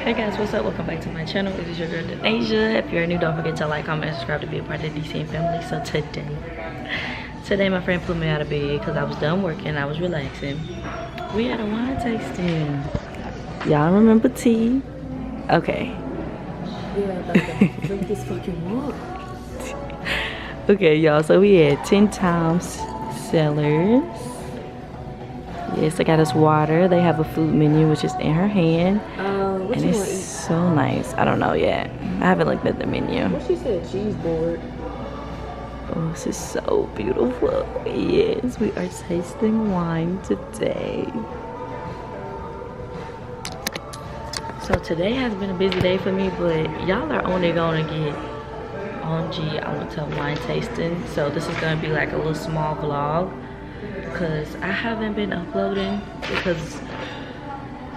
Hey guys, what's up? Welcome back to my channel. This is your girl Denasia. If you're new, don't forget to like, comment, and subscribe to be a part of the DCN family. So today my friend flew me out of bed because I was done working. I was relaxing. We had a wine tasting. Y'all remember tea? Okay. Yeah, like drink this fucking wine. Okay, y'all. So we had 10 times sellers. Yes, I got us water. They have a food menu, which is in her hand. What and you it's want to eat? so nice. I don't know yet. I haven't looked at the menu. What she said, cheese board. Oh, this is so beautiful. Yes, we are tasting wine today. So today has been a busy day for me, but y'all are only gonna get OMG, I went to a wine tasting. So this is gonna be like a little small vlog because I haven't been uploading because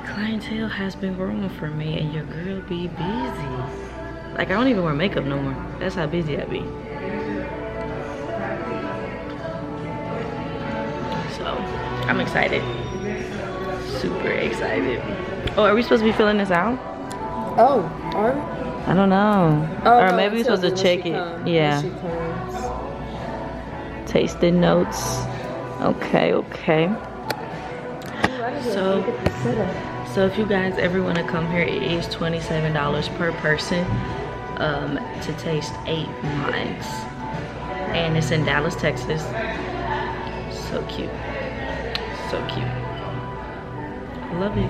clientele has been growing for me and your girl be busy. Like I don't even wear makeup no more. That's how busy I be. So I'm excited. Super excited. Oh, are we supposed to be filling this out? Oh, are we? I don't know. Oh, or no, maybe we're supposed to check it. Yeah. Tasting notes. Okay. So if you guys ever want to come here, it is $27 per person to taste 8 wines. And it's in Dallas, Texas. So cute. So cute. I love you.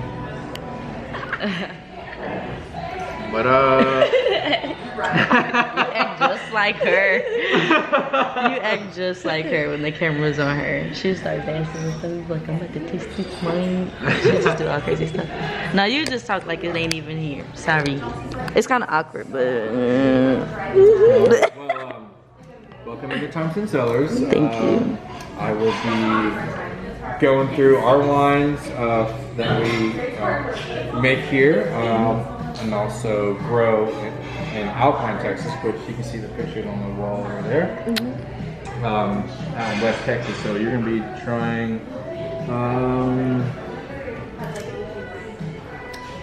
What up? You act just like her. You act just like her when the camera's on her. She'll start dancing and stuff. Like, I'm about to taste this wine. She'll just do all crazy stuff. No, you just talk like it ain't even here. Sorry. It's kind of awkward, but... Well, welcome to Thompson Cellars. Thank you. I will be going through our wines that we make here and also grow in Alpine, Texas, which you can see the pictures on the wall over there. Out in West Texas. So you're going to be trying.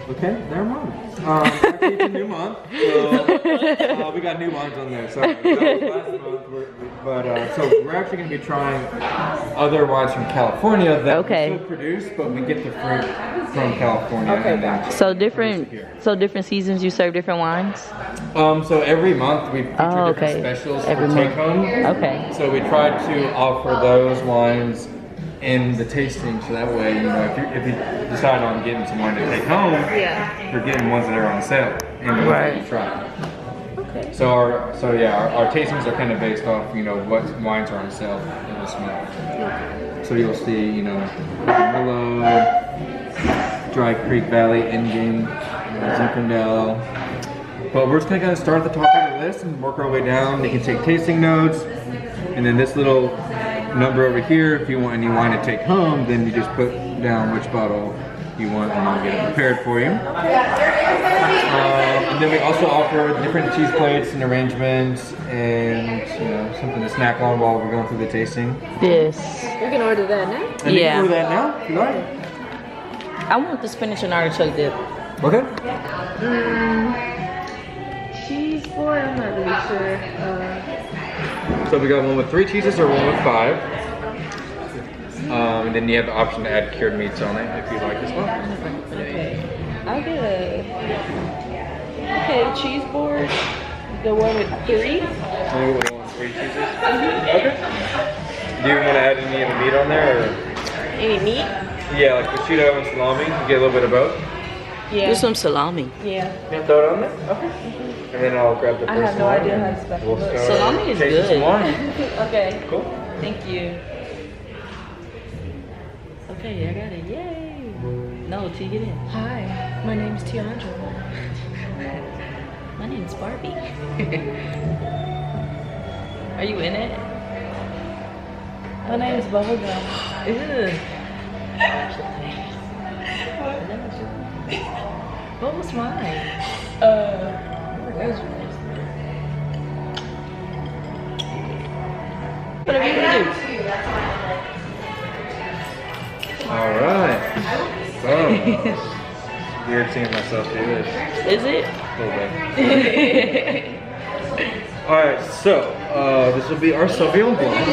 Okay, never mind. Actually, it's a new month, so we got new wines on there. Sorry, that was last month. So we're actually going to be trying other wines from California that we still produce, but we get the fruit from California. Okay, so different seasons you serve different wines. So every month we feature different specials for take home. Okay. So we try to offer those wines in the tasting, so that way, you know, if you decide on getting some wine to take home, you're getting ones that are on sale and the ones that you try. Okay. So our tastings are kind of based off, you know, what wines are on sale in this month. Okay. So you'll see, you know, Merlot, Dry Creek Valley, Endgame, Zinfandel. But we're just gonna start at the top of the list and work our way down. You can take tasting notes, and then this little number over here, if you want any wine to take home, then you just put down which bottle you want and I'll get it prepared for you. And then we also offer different cheese plates and arrangements and, you know, something to snack on while we're going through the tasting. Yes. We can order that now? And you can order that now if you like. I want the spinach and artichoke dip. Okay. Cheese board, I'm not really sure. So we got one with 3 cheeses or one with 5. And then you have the option to add cured meats on it if you like as well. Okay. I'll get a cheese board. The one with 3. The one with 3 cheeses? Okay. Do you want to add any of the meat on there? Or? Any meat? Yeah, like prosciutto and salami. You get a little bit of both. Yeah. Do some salami. Yeah. You want to throw it on there? Okay. And then I'll grab the first one. I have no idea how to spell it. Salami is good. Some wine. Okay. Cool. Thank you. Okay, I got it. Yay. No, T, get in. Hi, my name's Tiandra. My name's Barbie. Are you in it? My name's Bubblegum. Ew. What was mine? Whatever you can do. All right. So weird seeing myself do this. Is it? A little bit. Alright, so this will be our Sauvignon Blanc.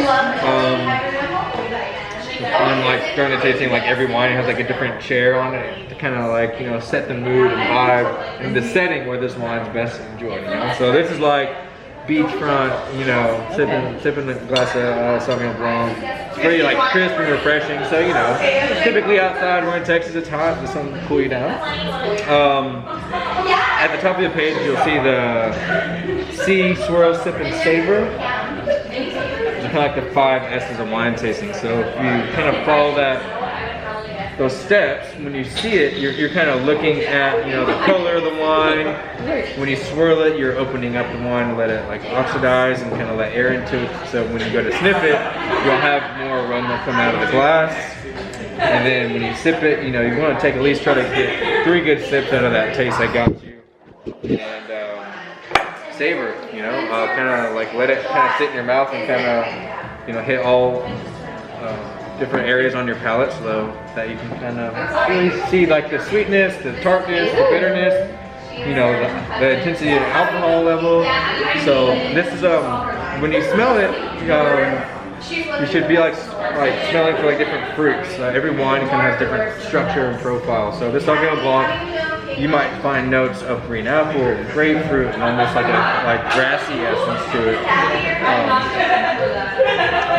And like during the tasting, like every wine has like a different chair on it to kind of like, you know, set the mood and vibe and the setting where this wine's best enjoyed, you know? So this is like beachfront, you know, sipping a glass of Sauvignon Blanc. It's pretty like crisp and refreshing. So, you know, typically outside, we're in Texas, it's hot, just something to cool you down. At the top of the page, you'll see the See, Swirl, Sip, and Savor. They're kind of like the 5 S's of wine tasting. So if you kind of follow those steps, when you see it, you're kind of looking at, you know, the color of the wine. When you swirl it, you're opening up the wine to let it like oxidize and kind of let air into it. So when you go to sniff it, you'll have more aroma come out of the glass. And then when you sip it, you know, you want to take at least try to get 3 good sips out of that taste that got you. And savor it, you know, kind of like let it kind of sit in your mouth and kind of, you know, hit all different areas on your palate so that you can kind of really see like the sweetness, the tartness, the bitterness, you know, the intensity of alcohol level. So this is, when you smell it, you should be like smelling for like different fruits. Every wine kind of has different structure and profile. So this Sauvignon Blanc, you might find notes of green apple, grapefruit, and almost like a grassy essence to it.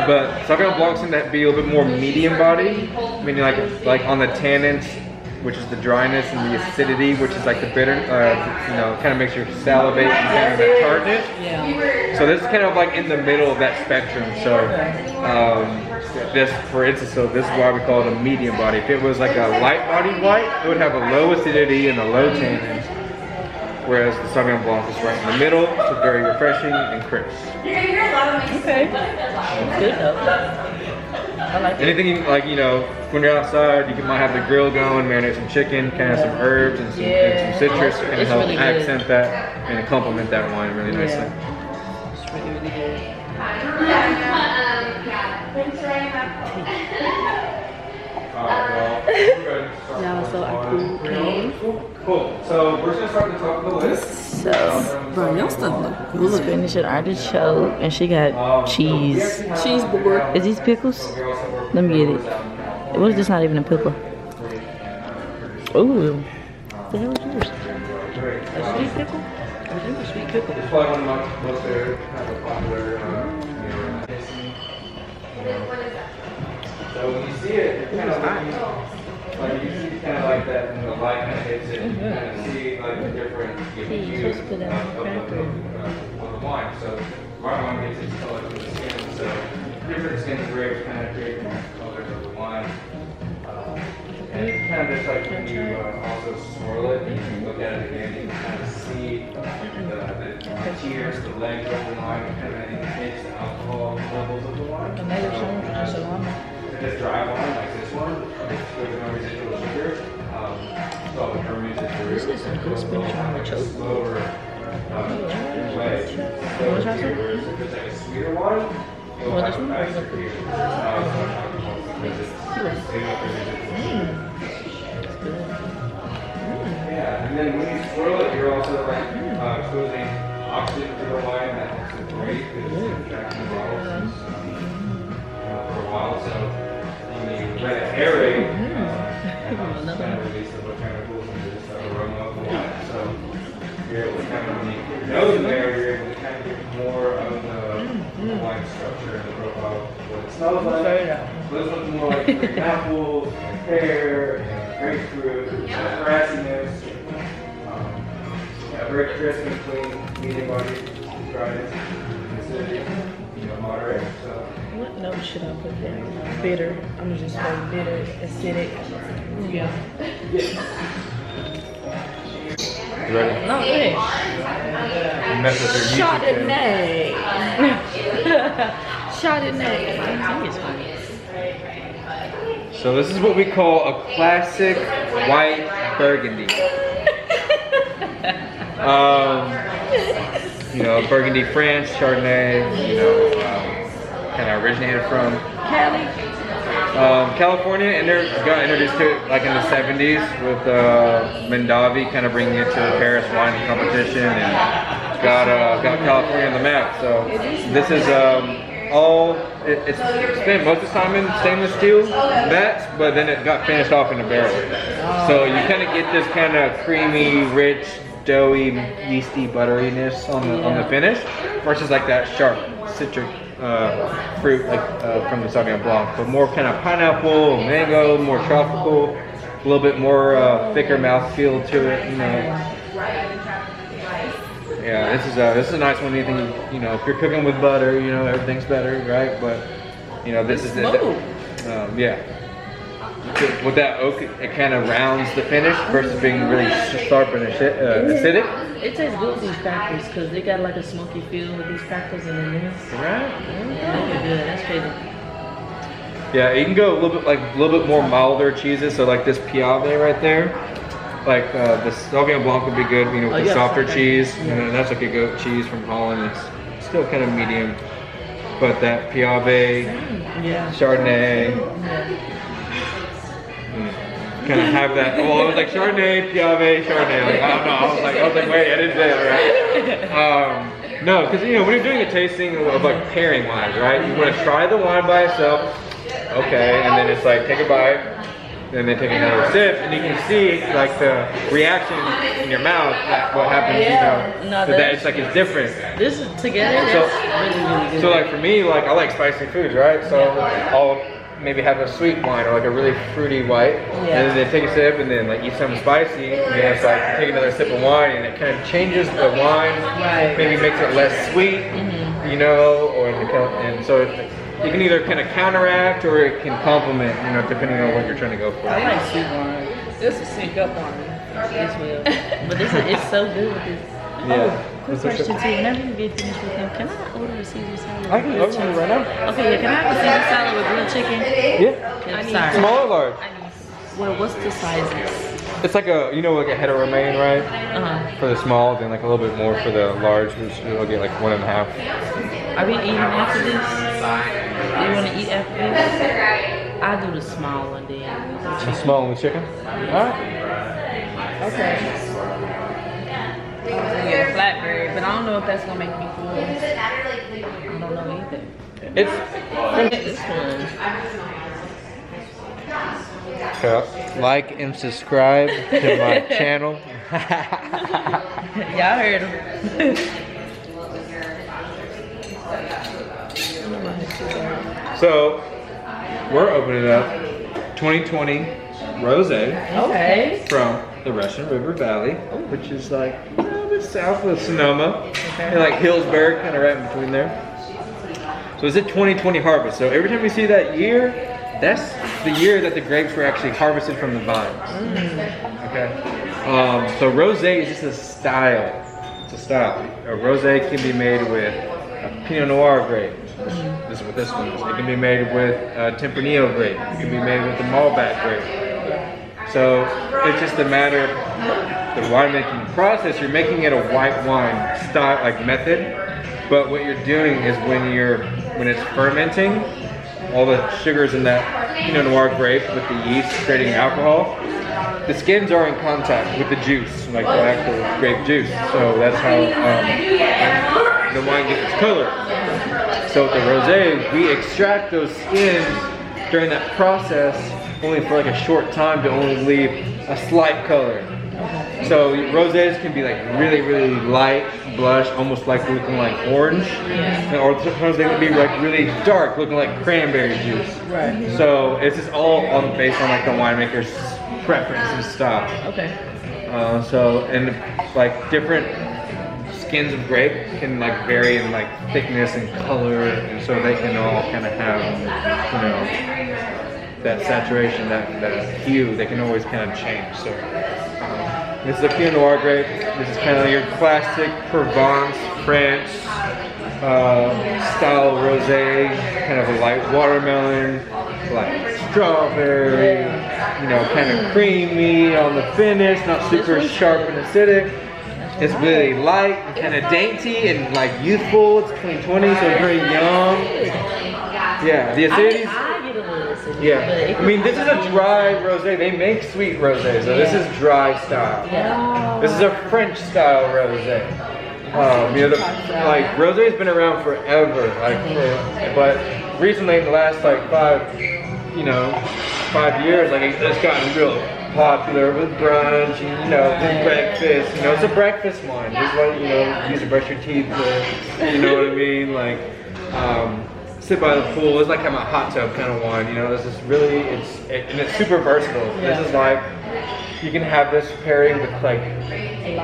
But Sauvignon Blanc seems to be a little bit more medium body, meaning like on the tannins, which is the dryness, and the acidity, which is like the bitter, you know, kind of makes you salivate and kind of the tartness. Yeah. So this is kind of like in the middle of that spectrum. So this, for instance, so this is why we call it a medium body. If it was like a light bodied white, it would have a low acidity and a low tannins. Whereas the Sauvignon Blanc is right in the middle, so very refreshing and crisp. Okay. Good though. I like anything like, you know, when you're outside, you might have the grill going, marinate some chicken, kind of some herbs and some citrus to kind of help really accent that and complement that wine really nicely. It's really, really good. Y'all, so our food came. Cool. So we're just gonna start the top of the list. So, bro, your stuff look good. spinach and artichoke, and she got cheese. Cheese board. Is these pickles? Let me get it. What if this not even a pickle? Ooh. What the hell is yours? A sweet pickle? I think a sweet pickle. It's probably one of my most kind of popular, so when you see it, it's kind of like you see kind of like that when the light kind of hits it, you kind of see like the different hues of the wine. So our wine gets its color from the skin, so different skin grapes kind of create different colors of the wine. And kind of just like when you also swirl it, and you look at it again, you can kind of see the tiers, the length of the wine, kind of indicates the alcohol levels of the wine. If it's dry wine like this one, there's no residual sugar. It's all the fermented This is some good spinach and artichoke. slower way. So if it's like a sweeter wine, you'll have a faster here. Yeah, and then when you swirl it, you're also like exposing oxygen to the wine. That's great because it's contracting the bottles for a while. So when you let it aerate, it's kind of release the botanicals and just the aroma of the wine. So you're able to kind of, when you put your nose in there, you're able to kind of get more of the wine structure and the profile of what it smells like. This one's more like green apple, and pear, and grapefruit, grassiness. Very crisp and clean, medium body, dryness, acidity, moderate. So. What note should I put there? Bitter. I'm gonna just say bitter, acidic. Yeah. You ready? No, hey. You mess with your Chardonnay. Chardonnay. So this is what we call a classic white Burgundy. Burgundy, France, Chardonnay, kind of originated from Cali. California, and they got introduced to it like in the 70s with Mendavi kind of bringing it to the Paris wine competition, and got California on the map. So this is it's spent most of the time in stainless steel vats, but then it got finished off in a barrel. So you kind of get this kind of creamy, rich, doughy, yeasty butteriness on the finish, versus like that sharp citric fruit like from the Sauvignon Blanc, but more kind of pineapple, mango, more tropical, a little bit more thicker mouthfeel to it, you know. Yeah, this is a nice one. Anything, you know, if you're cooking with butter, you know, everything's better, right? But you know, this is it. Yeah. With that oak, it kind of rounds the finish versus being really sharp and acidic. It tastes good with these crackers because they got like a smoky feel with these crackers in the mix. Right. Yeah, they're good. That's crazy. Yeah, you can go a little bit more milder cheeses. So like this Piave right there, like the Sauvignon Blanc would be good, you know, with the softer cheese. Yeah. And that's like a goat cheese from Holland. It's still kind of medium, but that Piave, Chardonnay. Kind of have that. Well, it was like Chardonnay, Piave, Chardonnay. Like, I don't know. I was like, wait, I didn't say that right. No, because you know when you're doing a tasting of like pairing wines, right? You want to try the wine by itself, okay, and then it's like take a bite, and then take another sip, and you can see like the reaction in your mouth, like, what happens, you know. That it's like it's different. This is together. That's really, really good. So like for me, like I like spicy foods, right? So I'll maybe have a sweet wine or like a really fruity white, and then take a sip and then like eat something spicy, and then it's like take another sip of wine, and it kind of changes the wine, maybe makes it less sweet, you know, or and so you can either kind of counteract or it can complement, you know, depending on what you're trying to go for. I like sweet wine. This is sync up wine as well, but it's so good with this. Yeah. Quick question too. Whenever you get finished with him, can I order a Caesar salad? I can order it right now. Okay, yeah. Can I have a Caesar salad with grilled chicken? Yeah. Sorry. Small or large? Well, what's the sizes? It's like a, you know, like a head of romaine, right? For the small, then like a little bit more for the large, which you'll get like 1.5. Are we eating after this? Do you want to eat after this? I'll do the small one then. The small one with chicken? Alright. Okay. I was gonna get a flatbread, but I don't know if that's gonna make me full. I don't know either. It's this one. Like and subscribe to my channel. Y'all heard him. So we're opening up 2020 Rosé. Okay. From the Russian River Valley, which is like a little bit south of Sonoma, and like Hillsburg, kind of right in between there. So it's a 2020 harvest. So every time we see that year, that's the year that the grapes were actually harvested from the vines. Okay. So rosé is just a style. It's a style. A rosé can be made with a Piano Noir grape. This is what this one is. It can be made with a Tempranillo grape. It can be made with a Malbec grape. So it's just a matter of the winemaking process. You're making it a white wine style, like method. But what you're doing is when it's fermenting, all the sugars in that Pinot Noir grape with the yeast creating alcohol, the skins are in contact with the juice, like the actual grape juice. So that's how the wine gets its color. So with the rosé, we extract those skins during that process only for like a short time to only leave a slight color. So rosés can be like really, really light, blush, almost like looking like orange. Or sometimes they can be like really dark, looking like cranberry juice. Right. So it's just all based on like the winemaker's preference and style. Okay. So and like different skins of grape can like vary in like thickness and color, and so they can all kind of have, you know, that saturation, that hue. They can always kind of change. So this is a Pinot Noir grape. This is kind of your classic Provence, French style rosé, kind of a light watermelon, like strawberry, you know, kind of creamy on the finish, not super sharp and acidic. It's really light and kind of dainty and like youthful. It's 2020, so it's very young. Yeah, the acidity. I get a little acidity. Yeah. I mean, this is a dry rosé. They make sweet rosé, so this is dry style. Yeah. This is a French style rosé. You know, like rosé has been around forever, like, but recently in the last like 5 years, like it's gotten real popular with brunch and with breakfast. You know, it's a breakfast wine. It's what you use to brush your teeth with. You know what I mean? Like, sit by the pool. It's like having a hot tub kind of wine. You know, this is really and it's super versatile. This is like you can have this pairing with like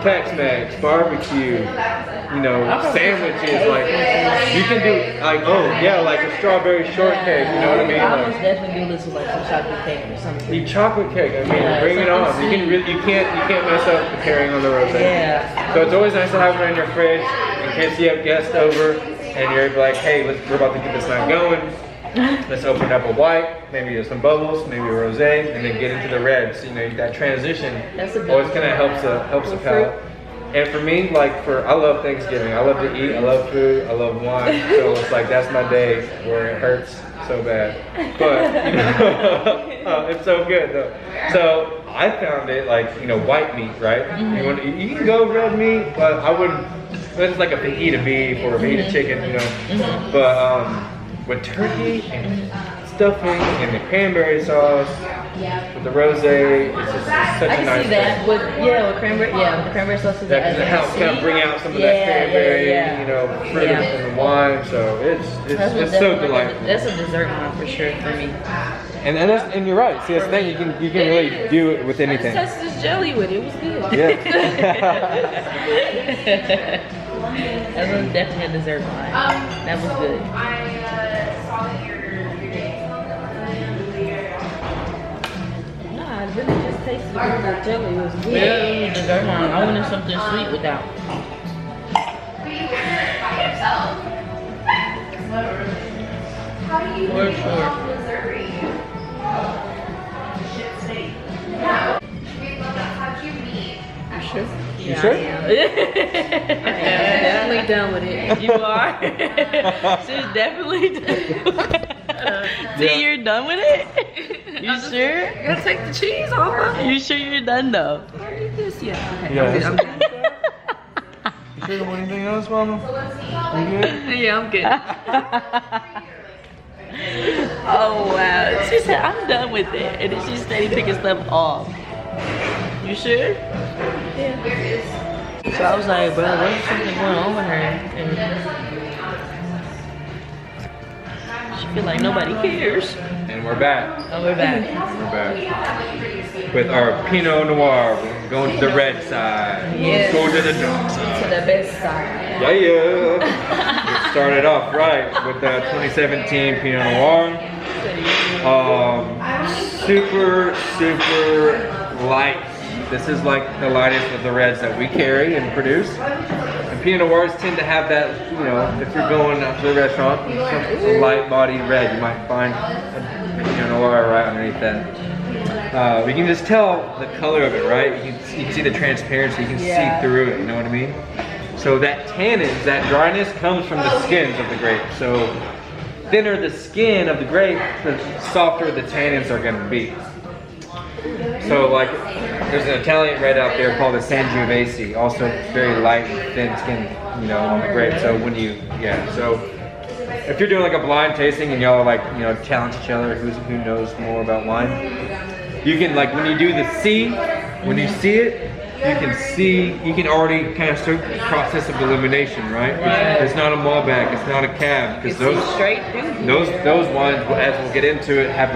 Tex-Mex, barbecue, sandwiches. Like you can do like like a strawberry shortcake. You know what I mean? I almost definitely do this with like some chocolate cake or something. The chocolate cake. I mean, bring it on. You can you can't mess up the pairing on the rosé. Yeah. So it's always nice to have one in your fridge in case you have guests over and you're like, hey, we're about to get this night going. Let's open up a white, maybe some bubbles, maybe a rosé, and then get into the reds. You know, that transition always kind of helps the palate. And for me, like I love Thanksgiving. I love to eat. I love food. I love wine. So it's like that's my day where it hurts so bad, but it's so good though. So I found it like white meat, right? You can go red meat, but I wouldn't. It's like a fajita beef or a fajita chicken, But with turkey and stuffing and the cranberry sauce, with the rosé, it's just such a nice thing. With cranberry, with the cranberry sauce. That can help kind of bring out some of that cranberry, fruit in the wine. So it's so delightful. That's a dessert one for sure for me. And you're right. See, that's the thing. You can really do it with anything. I just touched this jelly with it. It was good. Yeah. That was definitely a dessert wine. That was good. Nah, I really just tasted the jelly. It was good. Yeah. Dessert wine. I wanted something sweet without. For sure. Sure? You sure? I am definitely done with it. You are? She's definitely done with it. See, you're done with it? You sure? You gotta take the cheese off. You sure you're done though? I did this, yeah. Okay, Yeah. I'm done. You sure you want anything else, Mama? You good? Yeah, I'm good. Oh wow. She said, I'm done with it. And then she steady picking stuff off. You sure? Yeah. So I was like, bro, there's something going on with her. And she feel like nobody cares. And we're back. Oh, we're back. We're back. With our Piano Noir. We're going to the red side. Yes. Going to the dark side. To the best side. Yeah. We started off right with the 2017 Piano Noir. Super light. This is like the lightest of the reds that we carry and produce. And Pinot Noirs tend to have that, if you're going out to the restaurant, some light bodied red, you might find a Pinot Noir right underneath that. We can just tell the color of it, right? You can see the transparency, you can see through it, you know what I mean? So that tannins, that dryness comes from the skins of the grape. So thinner the skin of the grape, the softer the tannins are going to be. So like, there's an Italian red out there called the Sangiovese, also very light and thin skin, on the grape. So when so if you're doing like a blind tasting and y'all are like, challenge each other, who knows more about wine, you can like, when you do the when you see it, you can already kind of start the process of illumination, right? It's not a Malbec, it's not a Cab, because those wines, as we'll get into it, have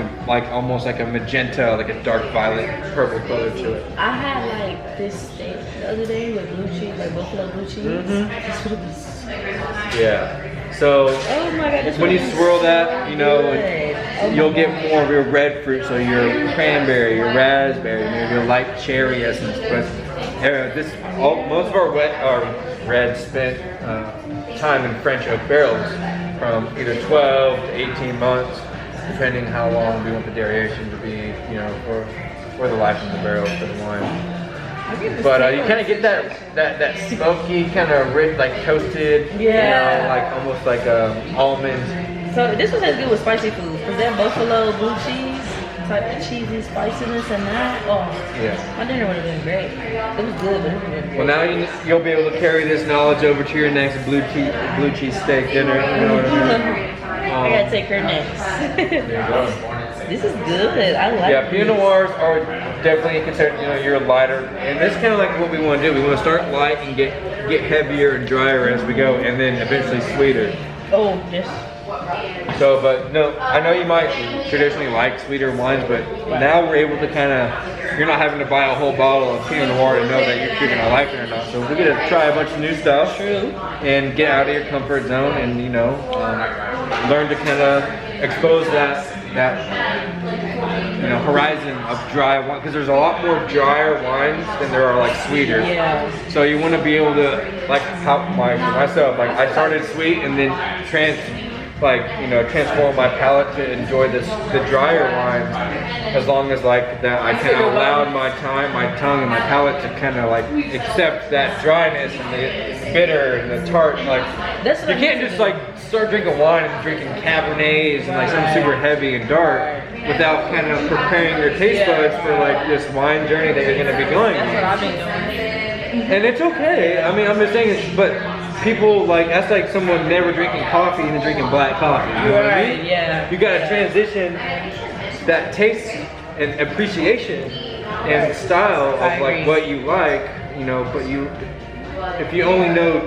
almost like a magenta, like a dark violet, purple color to it. I had like this steak the other day with blue cheese, like buffalo blue cheese. This would have been Yeah. So when you swirl that, you'll get more of your red fruit, so your cranberry, your raspberry, maybe your light cherry essence. But most of our reds spent time in French oak barrels from either 12 to 18 months, depending how long we want the derivation to be, for the life of the barrel for the wine. But you kind of get that smoky, kind of rich, like toasted, like almost like almond. So this was as good with spicy food. Was that buffalo blue cheese? type of cheesy spiciness and that. Oh, yeah. My dinner would have been great. It was good, but it would have been great. Well, now you'll be able to carry this knowledge over to your next blue cheese steak dinner. You know what I mean? I gotta take her next. There you go. This is good. I like it. Yeah, Pinot Noirs are definitely considered, you're lighter. And that's kind of like what we want to do. We want to start light and get heavier and drier as we go, and then eventually sweeter. Oh, yes. So, but no, I know you might traditionally like sweeter wines, but now we're able to kind of, you're not having to buy a whole bottle of Pinot Noir to know that you're going to like it or not. So we're going to try a bunch of new stuff. True. And get out of your comfort zone and, learn to kind of expose that horizon of dry wine, because there's a lot more drier wines than there are like sweeter. Yeah. So you want to be able to, like how myself, like I started sweet and then transform my palate to enjoy the drier wines, as long as like that I kind of allowed my tongue and my palate to kind of like accept that dryness and the bitter and the tart. Like you can't just like start drinking wine and drinking Cabernets and like something super heavy and dark without kind of preparing your taste buds for like this wine journey that you're going to be going on. That's what I've been doing. And it's okay. I mean, I'm just saying, but people that's like someone never drinking coffee and then drinking black coffee. You know what I mean? Yeah. You got to transition that taste and appreciation and style of like what you like, but if you only know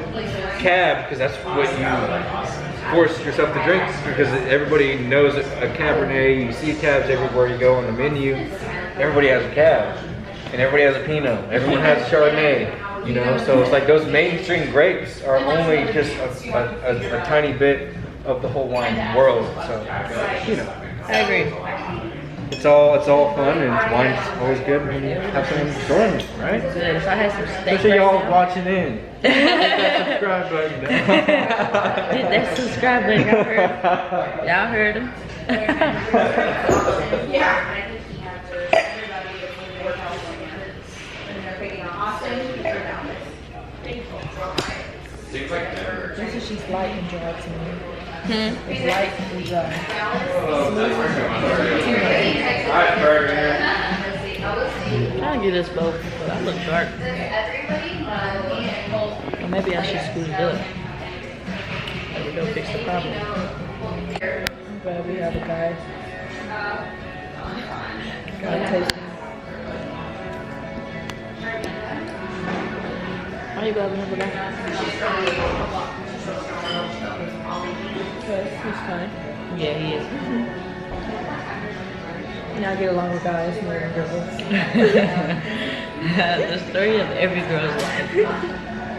Cab, because that's what you force yourself to drink, because everybody knows a Cabernet, you see Cabs everywhere you go on the menu. Everybody has a Cab, and everybody has a Pinot, everyone has a Chardonnay, so it's like those mainstream grapes are only just a tiny bit of the whole wine world, so, I agree. It's all fun, and wine's always good when you have someone enjoying it, right? Good. If I had some steak Especially y'all watching in. Hit that subscribe button. Hit that subscribe button. Y'all heard him. This is she's light and dry to me. It's light and dry. I'm trying to get us both, but I look dark. Or maybe I should scoot it up. Maybe go fix the problem. I'm glad we have a guy. Guy tasting. Why you glad we have a guy? Okay, he's fine. Yeah, he is. Now I get along with guys more than girls. The story of every girl's life.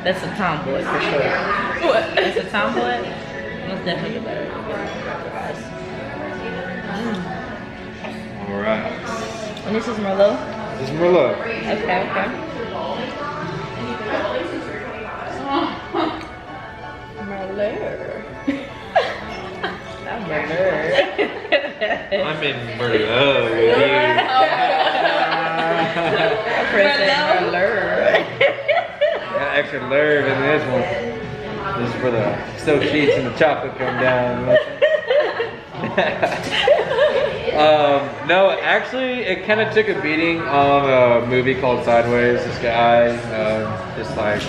That's a tomboy for sure. What? That's a tomboy? Most definitely a better guys. Alright. And this is Merlot? This is Merlot. Okay. Merlot. I'm Merlot. I'm in Merlot with you. Got extra lurve in this one. This is for the soak sheets and the chocolate come down. No, actually, it kind of took a beating on a movie called Sideways. This guy just like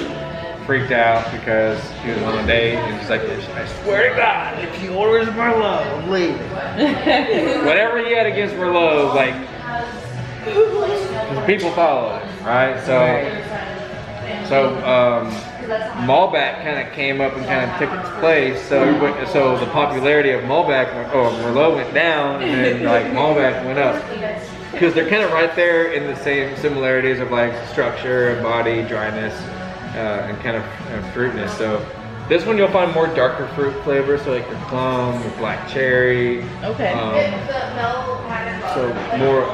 freaked out because he was on a date and he's like, I swear to God, if she orders Merlot, I'm leaving. Whatever he had against Merlot, like, people follow it, right? So Malbec kind of came up and kind of took its place. So the popularity of Merlot went down, and then like Malbec went up. Because they're kind of right there in the same similarities of like structure, body, dryness, and kind of fruitness. So this one you'll find more darker fruit flavors, so like your plum, your black cherry. Okay. So more,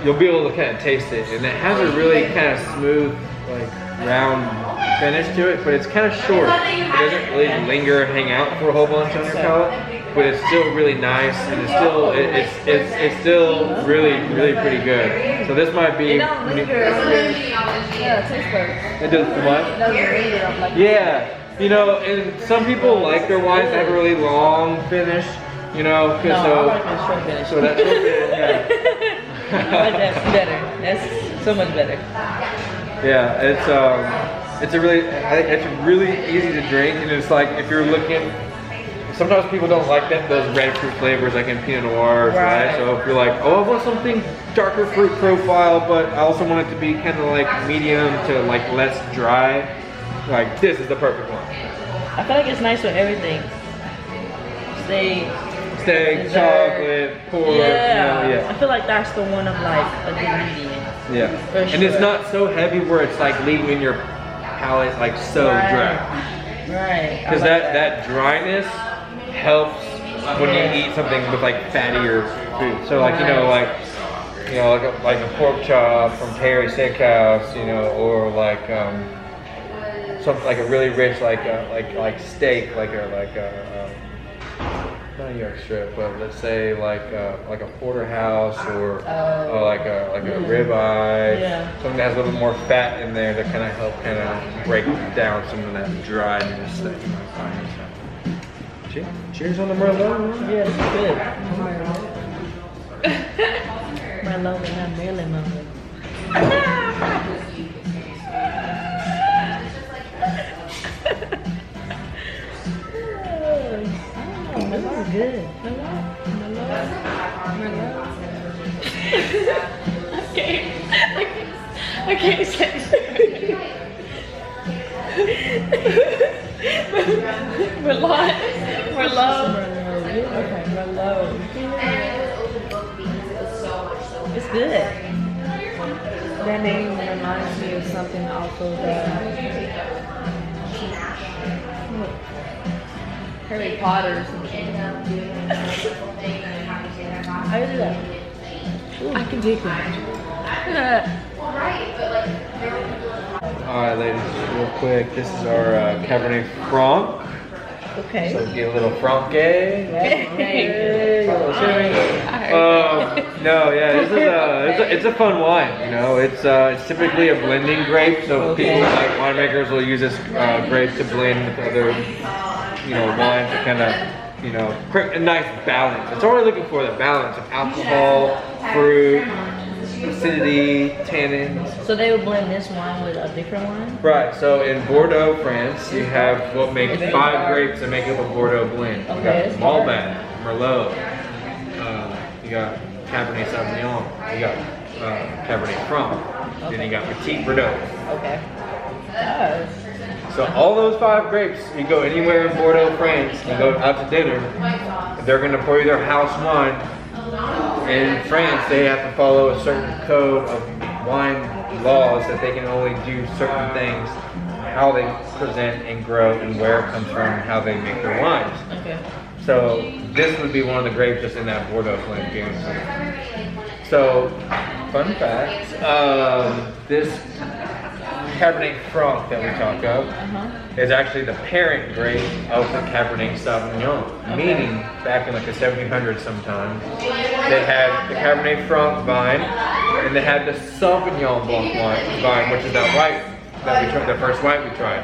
you'll be able to kind of taste it, and it has a really kind of smooth, like round finish to it, but it's kind of short. It doesn't really linger or hang out for a whole bunch on your palate, but it's still really nice, and it's still really pretty good. So this might be. It don't linger on your taste buds. It does what? It doesn't linger on like. Yeah, and some people like their wines that have a really long finish. I like the short finish. So that's short finish. But that's better. That's so much better. Yeah, it's a really, I think it's really easy to drink, and it's like if you're looking. Sometimes people don't like those red fruit flavors like in Piano Noir, right? So if you're like, oh, I want something darker fruit profile, but I also want it to be kind of like medium to like less dry, like this is the perfect one. I feel like it's nice with everything. Steak, chocolate, pork. Yeah. I feel like that's the one of like a good medium. Yeah. And it's not so heavy where it's like leaving your palate like so dry. Right. Because that dryness helps when you eat something with like fattier food. So like like a pork chop from Terry Steakhouse, or like something like a really rich like steak, like a not a York strip, but let's say like a porterhouse or like a ribeye, something that has a little more fat in there that kind of help break down some of that dryness that you might find yourself. Cheers on the Merlot. Yeah, it's good. Merlot and not Maryland Merlot. Merlot is good. Merlot. I can't say Merlot. Okay, Merlot. It's good. That name reminds me of something off of Harry Potter or something. How do you do that? I can dig that. Alright ladies, real quick, this is our Cabernet Franc. Okay. So get a little Franque. It's a fun wine, It's typically a blending grape, so people like winemakers will use this grape to blend with other, wines to kind of, create a nice balance. It's all we're looking for, the balance of alcohol, fruit, acidity, tannins. So they would blend this wine with a different wine? Right, so in Bordeaux, France, you have what makes 5 grapes that make up a Bordeaux blend. You got Malbec, Merlot, you got Cabernet Sauvignon, you got Cabernet Franc, then you got Petit Verdot. Okay. So all those 5 grapes, you go anywhere in Bordeaux, France, you go out to dinner, they're going to pour you their house wine. In France, they have to follow a certain code of wine laws that they can only do certain things, how they present and grow and where it comes from and how they make their wines. Okay. So this would be one of the grapes just in that Bordeaux blend. So, fun fact, this Cabernet Franc that we talk of is actually the parent grape of the Cabernet Sauvignon. Meaning, back in like the 1700s sometime, they had the Cabernet Franc vine, and they had the Sauvignon Blanc vine, which is that white that we tried, the first white we tried.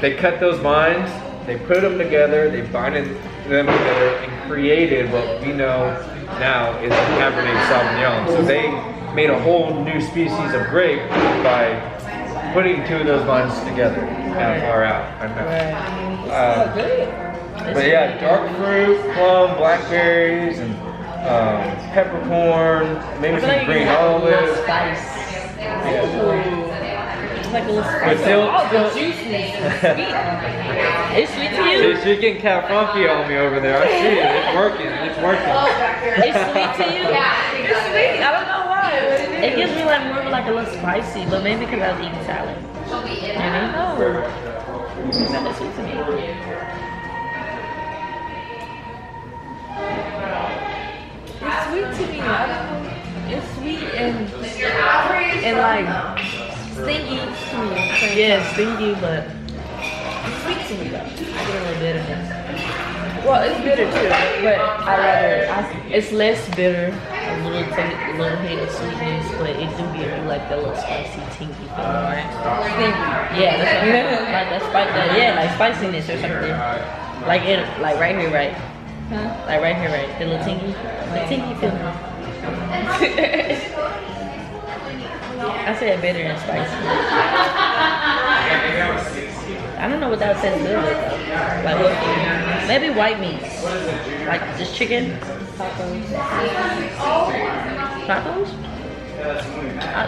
They cut those vines, they put them together, they binded them together, and created what we know now is the Cabernet Sauvignon. So they made a whole new species of grape by putting 2 of those vines together, kind of far out. But yeah, dark fruit, plum, blackberries, and peppercorn, maybe some green olives. Spice. It's like a little spice. But still juicy. It's sweet to you? She's getting kind of funky on me over there. I see it. It's working. It's sweet to you? It's sweet. I don't know why. It gives me like more of like a little spicy, but maybe because I was eating salad. Maybe? No. It's not that sweet to me. It's sweet to me. I don't know. It's sweet and like stingy to me. Yeah, stingy, but it's sweet to me though. I get a little bitterness. Well, it's bitter too, but it's less bitter, a little hint of sweetness, but it do give you like that little spicy, tinky feeling, right? Yeah, that's what like that like spiciness or something. Like right here, right? Huh? Like right here, right? The little tinky feeling. I said bitter and spicy. I don't know what that tastes good with though. Like what? Maybe white meat. Like just chicken. Tacos. Tacos?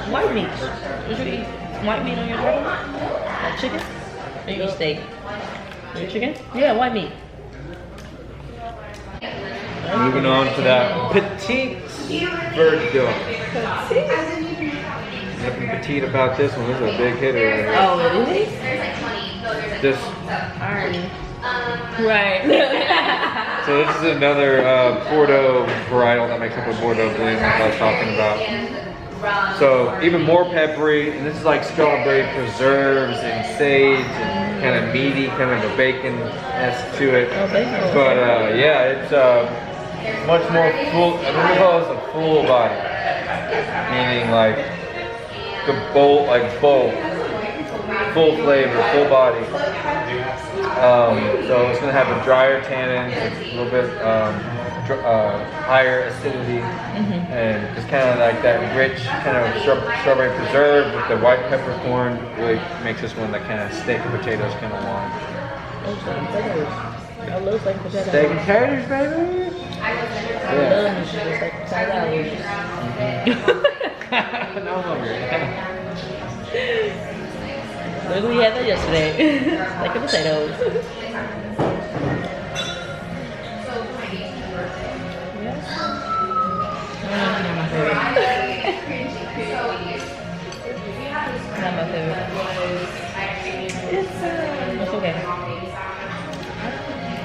White meat. Would you eat white meat on your taco? Like chicken? Or you eat steak? You eat chicken? Yeah, white meat. Moving on to that petite Verdot. Nothing petite about this one. This is a big hitter right here. Oh, it is? This. Right. So this is another Bordeaux varietal that makes up a Bordeaux blend like I was talking about. So even more peppery, and this is like strawberry preserves and sage and kind of meaty, kind of a bacon-esque to it. Oh, bacon. But yeah, it's much more full. I think we call this a full body, meaning like the bowl, full flavor, full body. So it's gonna have a drier tannin, a little bit higher acidity, and just kind of like that rich kind of strawberry preserve with the white peppercorn really makes this one that kind of steak and potatoes kind of want. I love steak and potatoes. Steak and taters, baby. I love me some steak and potatoes. No hungry. Look, we had that yesterday. Steak and potatoes. Not my favorite. Not my favorite. It's okay.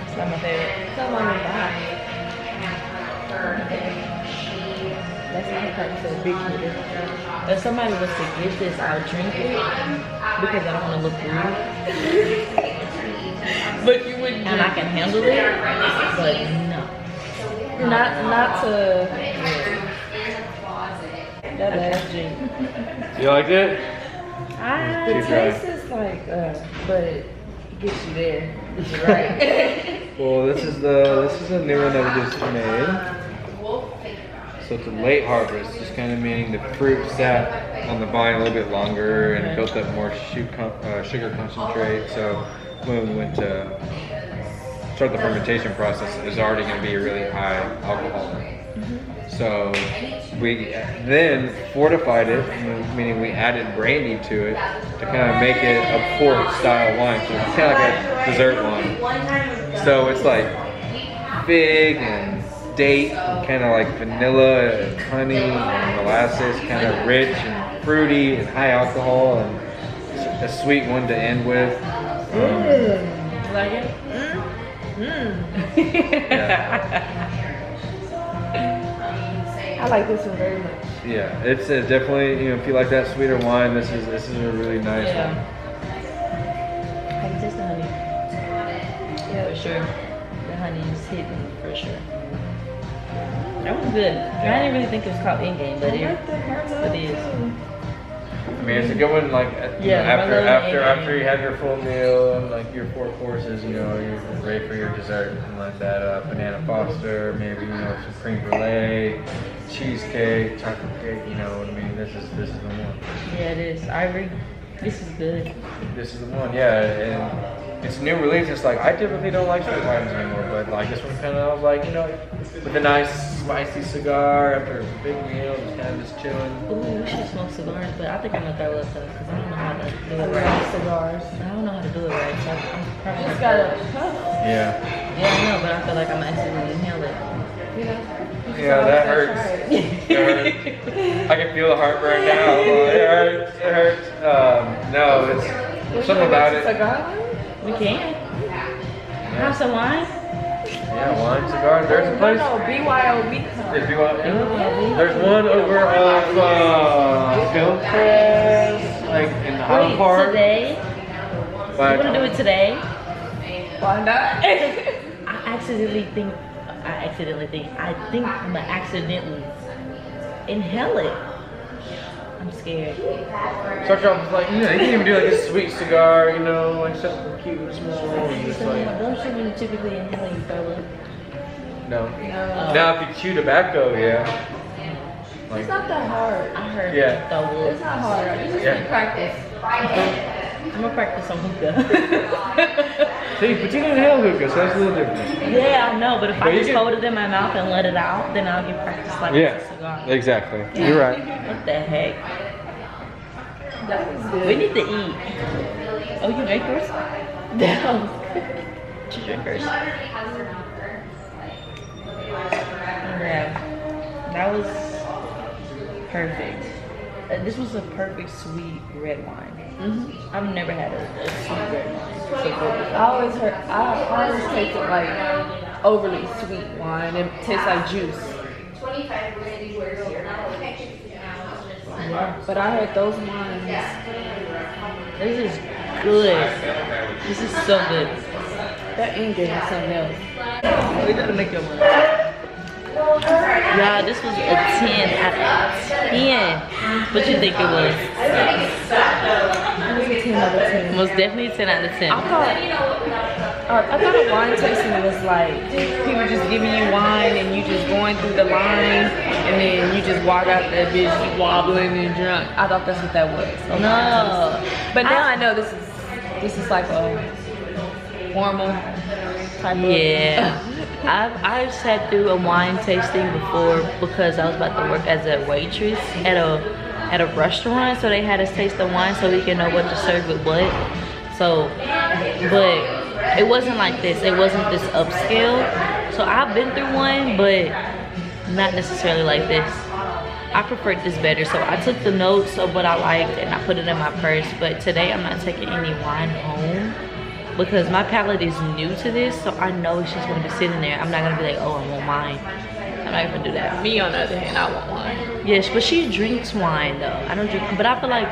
It's not my favorite. It's not my favorite. That's not the type of big hitter. If somebody was to get this, I'll drink it because I don't want to look rude. But you wouldn't. And I can handle it, but no. Not to. That last drink. You liked it? The taste is like, but it gets you there. You're right. Well, this is a new one that we just made. So it's a late harvest, just kind of meaning the fruit sat on the vine a little bit longer and built up more sugar concentrate. So when we went to start the fermentation process, it was already going to be a really high alcohol. So we then fortified it, meaning we added brandy to it to kind of make it a port style wine. So it's kind of like a dessert wine. So it's like fig and date, kind of like vanilla and honey and molasses, kind of rich and fruity and high alcohol, and a sweet one to end with. Like it? Yeah. I like this one very much. Yeah, it's definitely, if you like that sweeter wine, this is a really nice one. I can taste the honey. Yeah, for sure. The honey is hidden for sure. That was good. I didn't really think it was called in-game, but it is. I mean, it's a good one. Like after you have your full meal and like your 4 courses, you're ready for your dessert and like that banana foster, maybe some cream brulee, cheesecake, chocolate cake. You know what I mean? This is the one. Yeah, it is. I agree. This is good. This is the one. Yeah, and it's a new release. It's like I typically don't like sweet wines anymore, but like this one kind of I was like with a nice spicy cigar after a big meal, just kind of just chilling. Ooh, we should smoke cigars, but I think I'm gonna throw up though, because I don't know how to do it right. Cigars. I don't know how to do it right, so I'm probably Just gotta puff. Yeah. Yeah, I know, but I feel like I'm accidentally inhale it. Yeah, that hurts. It hurts. I can feel the heartburn now. It hurts. It hurts. No, it's something about it. Cigar? We can. Have some wine? Yeah, wine, cigars. There's a place. No, BYOB. There's BYOB. There's one over off Film Press, like in the Highland Park. Today? You want to do it today? Why not? I think I'm gonna accidentally inhale it. I'm scared. Start off with like, you can even do like a sweet cigar, like something cute and small. And just like, Don't you when you typically inhale you throw up? no. Now if you chew tobacco, yeah. Like, it's not that hard. I heard Yeah. that wood. It's not hard. You just Yeah. need practice. I'm gonna practice on hookah. See, but you can inhale hookah, so that's a little different. Yeah, I know, but if But I you just can- hold it in my mouth and let it out, then I'll get practice like Yeah, with a cigar. exactly. You're right. What the heck? That was good. We need to eat. Oh, you drink yours? Damn. You drink yours? Yeah, that was perfect. This was a perfect sweet red wine. I've never had a sweet red wine. So good. I always tasted like overly sweet wine. It tastes like juice. Yeah. But I had those wines. This is good. This is so good. That end game is something else. We gotta make your money. Yeah, this was a 10 out of 10. What you think it was? It was a 10 out of 10. Most definitely 10 out of 10. I thought a wine tasting was like people just giving you wine and you just going through the line and then you just walk out that bitch wobbling and drunk. I thought that's what that was. No. But now I know this is like a formal type of. Yeah. I've sat through a wine tasting before because I was about to work as a waitress at a restaurant, so they had us taste the wine so we can know what to serve with what. So, but it wasn't like this. It wasn't this upscale. So I've been through one, but not necessarily like this. I preferred this better. So I took the notes of what I liked and I put it in my purse. But today I'm not taking any wine home because my palate is new to this. So I know it's just gonna be sitting there. I'm not gonna be like, oh, I want wine. I'm not gonna do that. Me on the other hand, I want wine. Yes, but she drinks wine though. I don't drink, but I feel like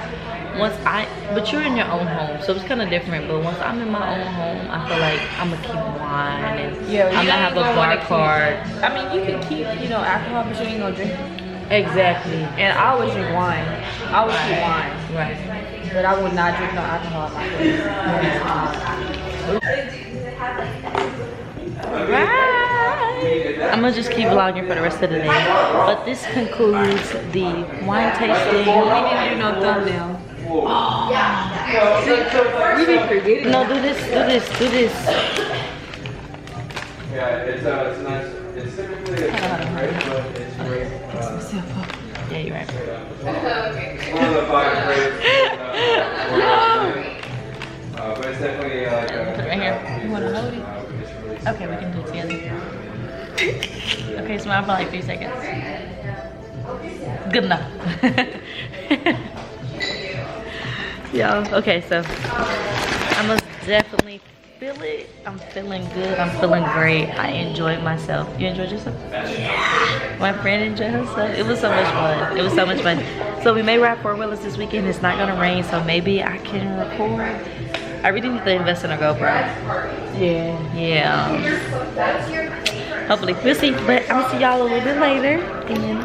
but you're in your own home, so it's kind of different. But once I'm in my own home, I feel like I'm gonna keep wine and I'm gonna have a bar card. I mean, you can keep, alcohol, but you ain't gonna drink it. Exactly. And I always drink wine. I always keep wine. Right. But I would not drink no alcohol in my place. Right. I'm gonna just keep vlogging for the rest of the day. But this concludes the wine tasting. We didn't do no thumbnail. Oh. We be forgetting. No, do this. Yeah, it's nice. It's typically a great, but it's great. Yeah, you're right. One of the 5 grapes. But it's definitely like Put it right here. You wanna hold it? Okay, we can do it together. Okay, smile for like 3 seconds. Good enough. Yo, okay, so I must definitely feel it. I'm feeling good. I'm feeling great. I enjoyed myself. You enjoyed yourself? Yeah. My friend enjoyed herself. It was so much fun. It was so much fun. So we may ride 4-wheelers this weekend. It's not gonna rain, so maybe I can record. I really need to invest in a GoPro. Yeah. Hopefully, we'll see. But I'm gonna see y'all a little bit later. And